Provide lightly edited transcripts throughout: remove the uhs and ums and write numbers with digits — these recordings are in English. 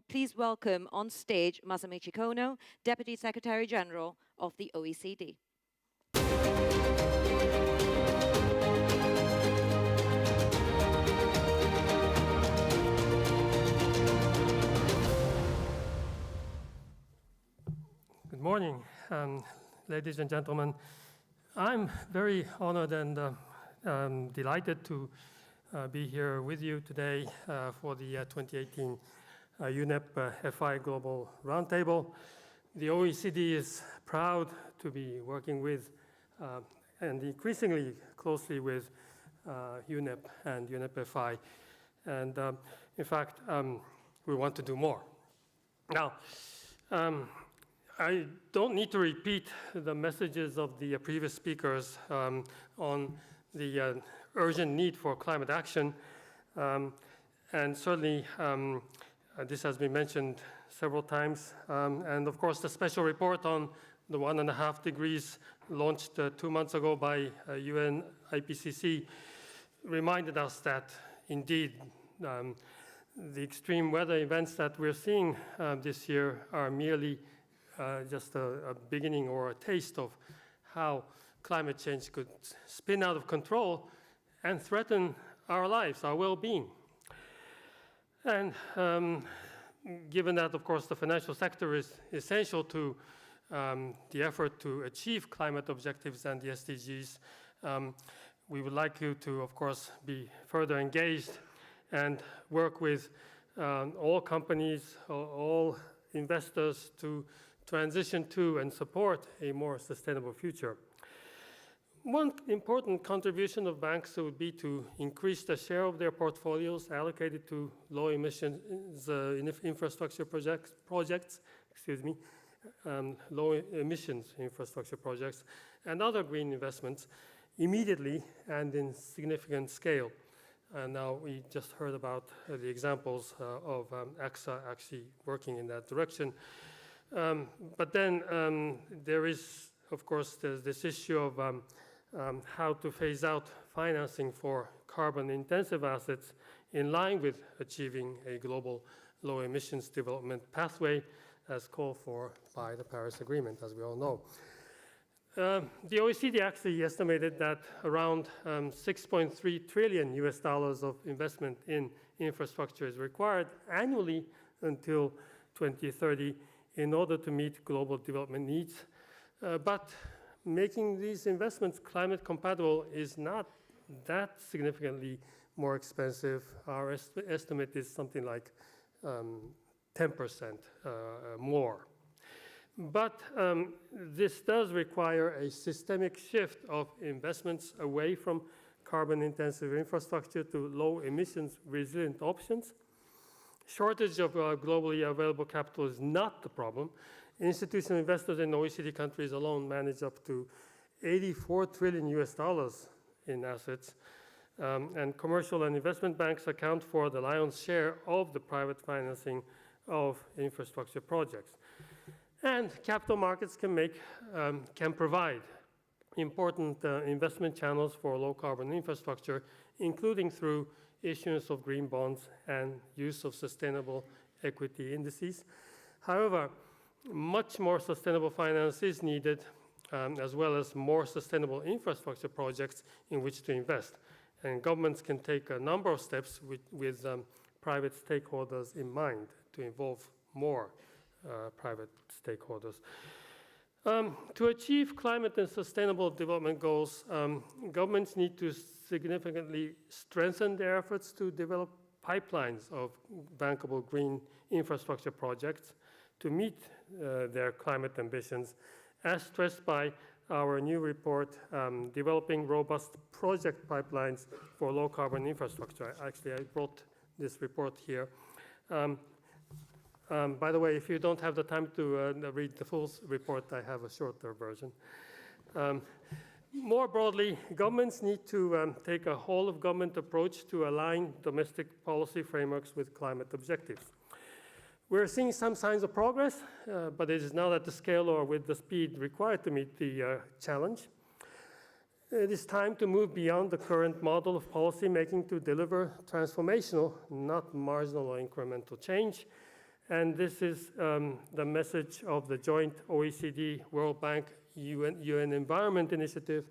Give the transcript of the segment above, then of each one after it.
Please welcome on stage Masamichi Kono, Deputy Secretary General of the OECD. Good morning, ladies and gentlemen. I'm very honored and delighted to be here with you today for the 2018 UNEP FI Global Roundtable. The OECD is proud to be working with and increasingly closely with UNEP and UNEP FI. And in fact, we want to do more. Now, I don't need to repeat the messages of the previous speakers on the urgent need for climate action. And certainly, this has been mentioned several times. And of course, the special report on the 1.5 degrees launched 2 months ago by UN IPCC reminded us that indeed the extreme weather events that we're seeing this year are merely just a beginning or a taste of how climate change could spin out of control and threaten our lives, our well-being. And given that, of course, the financial sector is essential to the effort to achieve climate objectives and the SDGs, we would like you to, of course, be further engaged and work with all companies, all investors to transition to and support a more sustainable future. One important contribution of banks would be to increase the share of their portfolios allocated to low emissions infrastructure projects, low emissions infrastructure projects, and other green investments immediately and in significant scale. And now we just heard about the examples of AXA actually working in that direction. But then there is, of course, there's this issue of how to phase out financing for carbon-intensive assets in line with achieving a global low emissions development pathway as called for by the Paris Agreement, as we all know. The OECD actually estimated that around 6.3 trillion US dollars of investment in infrastructure is required annually until 2030 in order to meet global development needs. But making these investments climate compatible is not that significantly more expensive. Our estimate is something like 10% more. But this does require a systemic shift of investments away from carbon-intensive infrastructure to low emissions resilient options. Shortage of globally available capital is not the problem. Institutional investors in OECD countries alone manage up to 84 trillion US dollars in assets. And commercial and investment banks account for the lion's share of the private financing of infrastructure projects. And capital markets can provide important investment channels for low carbon infrastructure, including through issuance of green bonds and use of sustainable equity indices. However, much more sustainable finance is needed, as well as more sustainable infrastructure projects in which to invest. And governments can take a number of steps with private stakeholders in mind to involve more private stakeholders. To achieve climate and sustainable development goals, governments need to significantly strengthen their efforts to develop pipelines of bankable green infrastructure projects to meet their climate ambitions, as stressed by our new report, Developing Robust Project Pipelines for Low Carbon Infrastructure. Actually, I brought this report here. By the way, if you don't have the time to read the full report, I have a shorter version. More broadly, governments need to take a whole-of-government approach to align domestic policy frameworks with climate objectives. We're seeing some signs of progress, but it is not at the scale or with the speed required to meet the challenge. It is time to move beyond the current model of policy making to deliver transformational, not marginal or incremental change. And this is the message of the joint OECD, World Bank, UN Environment Initiative,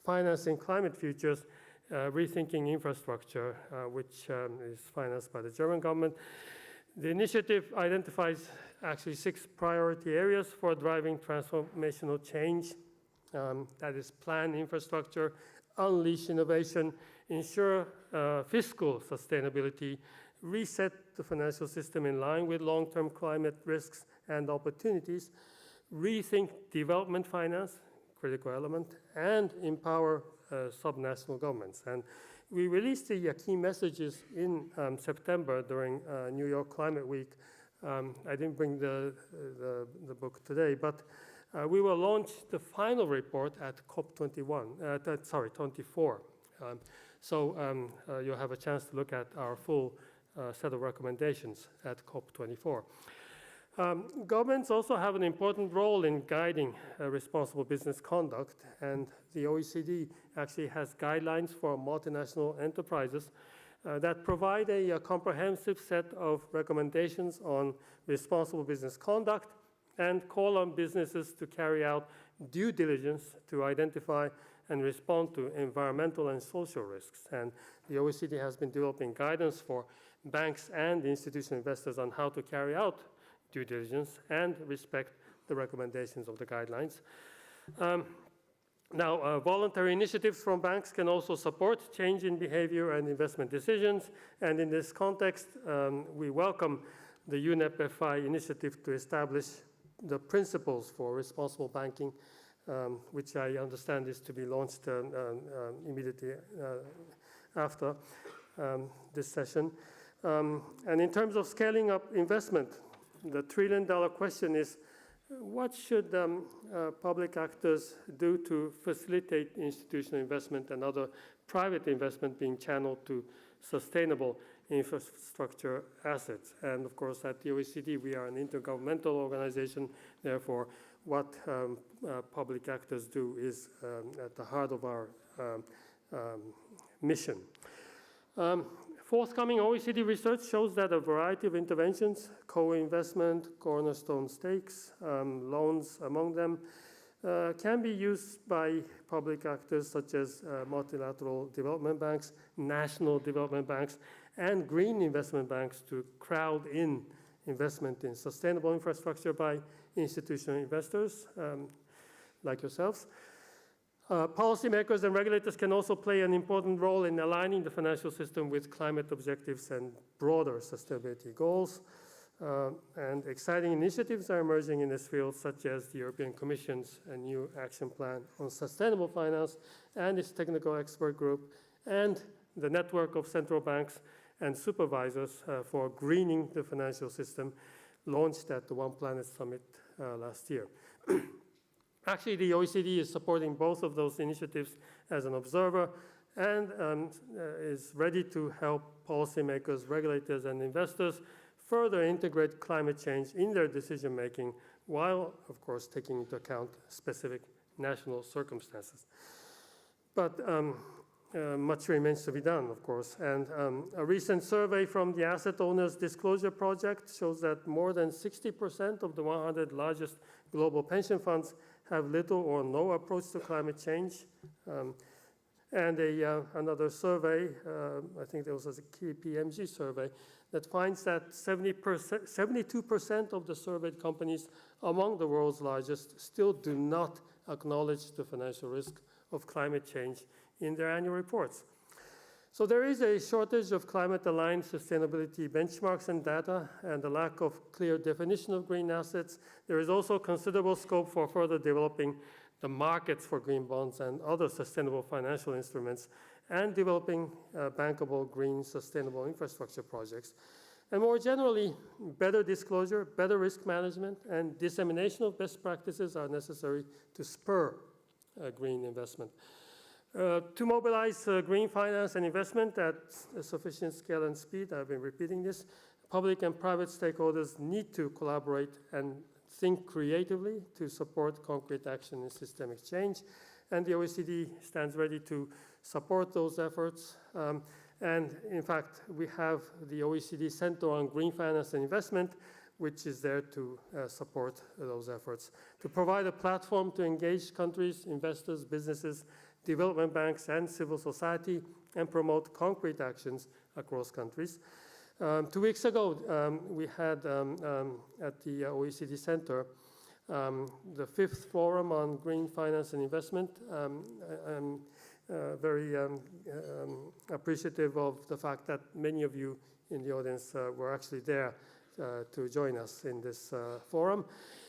Financing Climate Futures, Rethinking Infrastructure, which is financed by the German government. The initiative identifies actually 6 priority areas for driving transformational change. That is plan infrastructure, unleash innovation, ensure fiscal sustainability, reset the financial system in line with long-term climate risks and opportunities, rethink development finance, critical element, and empower subnational governments. And we released the key messages in September during New York Climate Week. I didn't bring the book today, but we will launch the final report at COP21, 24. So you'll have a chance to look at our full set of recommendations at COP24. Governments also have an important role in guiding responsible business conduct, and the OECD actually has guidelines for multinational enterprises that provide a comprehensive set of recommendations on responsible business conduct and call on businesses to carry out due diligence to identify and respond to environmental and social risks. And the OECD has been developing guidance for banks and institutional investors on how to carry out due diligence and respect the recommendations of the guidelines. Now, voluntary initiatives from banks can also support change in behavior and investment decisions. And in this context, we welcome the UNEP FI initiative to establish the principles for responsible banking, which I understand is to be launched immediately after this session. And in terms of scaling up investment, the trillion-dollar question is, what should public actors do to facilitate institutional investment and other private investment being channeled to sustainable infrastructure assets? And of course, at the OECD, we are an intergovernmental organization. Therefore, what public actors do is at the heart of our mission. Forthcoming OECD research shows that a variety of interventions, co-investment, cornerstone stakes, loans among them, can be used by public actors such as multilateral development banks, national development banks, and green investment banks to crowd in investment in sustainable infrastructure by institutional investors like yourselves. Policymakers and regulators can also play an important role in aligning the financial system with climate objectives and broader sustainability goals. And exciting initiatives are emerging in this field, such as the European Commission's new action plan on sustainable finance and its technical expert group, and the network of central banks and supervisors for greening the financial system, launched at the One Planet Summit last year. Actually, the OECD is supporting both of those initiatives as an observer and is ready to help policymakers, regulators, and investors further integrate climate change in their decision-making while, of course, taking into account specific national circumstances. But much remains to be done, of course. And a recent survey from the Asset Owners Disclosure Project shows that more than 60% of the 100 largest global pension funds have little or no approach to climate change. And another survey, I think there was a KPMG survey, that finds that 72% of the surveyed companies among the world's largest still do not acknowledge the financial risk of climate change in their annual reports. So there is a shortage of climate-aligned sustainability benchmarks and data, and a lack of clear definition of green assets. There is also considerable scope for further developing the markets for green bonds and other sustainable financial instruments, and developing bankable green sustainable infrastructure projects. And more generally, better disclosure, better risk management, and dissemination of best practices are necessary to spur green investment. To mobilize green finance and investment at a sufficient scale and speed, I've been repeating this, public and private stakeholders need to collaborate and think creatively to support concrete action in systemic change. And the OECD stands ready to support those efforts. And in fact, we have the OECD Center on Green Finance and Investment, which is there to support those efforts, to provide a platform to engage countries, investors, businesses, development banks, and civil society, and promote concrete actions across countries. 2 weeks ago, we had at the OECD Center the 5th Forum on Green Finance and Investment. I'm very appreciative of the fact that many of you in the audience were actually there to join us in this forum.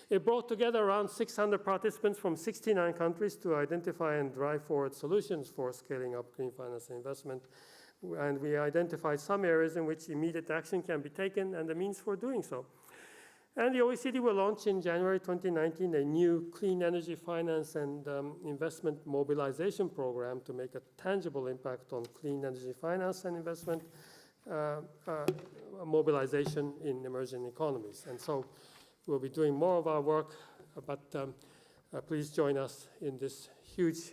It brought together around 600 participants from 69 countries to identify and drive forward solutions for scaling up green finance and investment. And we identified some areas in which immediate action can be taken and the means for doing so. And the OECD will launch in January 2019 a new clean energy finance and investment mobilization program to make a tangible impact on clean energy finance and investment mobilization in emerging economies. And so we'll be doing more of our work, but please join us in this huge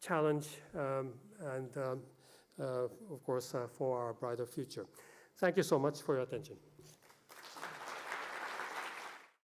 challenge and, of course, for our brighter future. Thank you so much for your attention.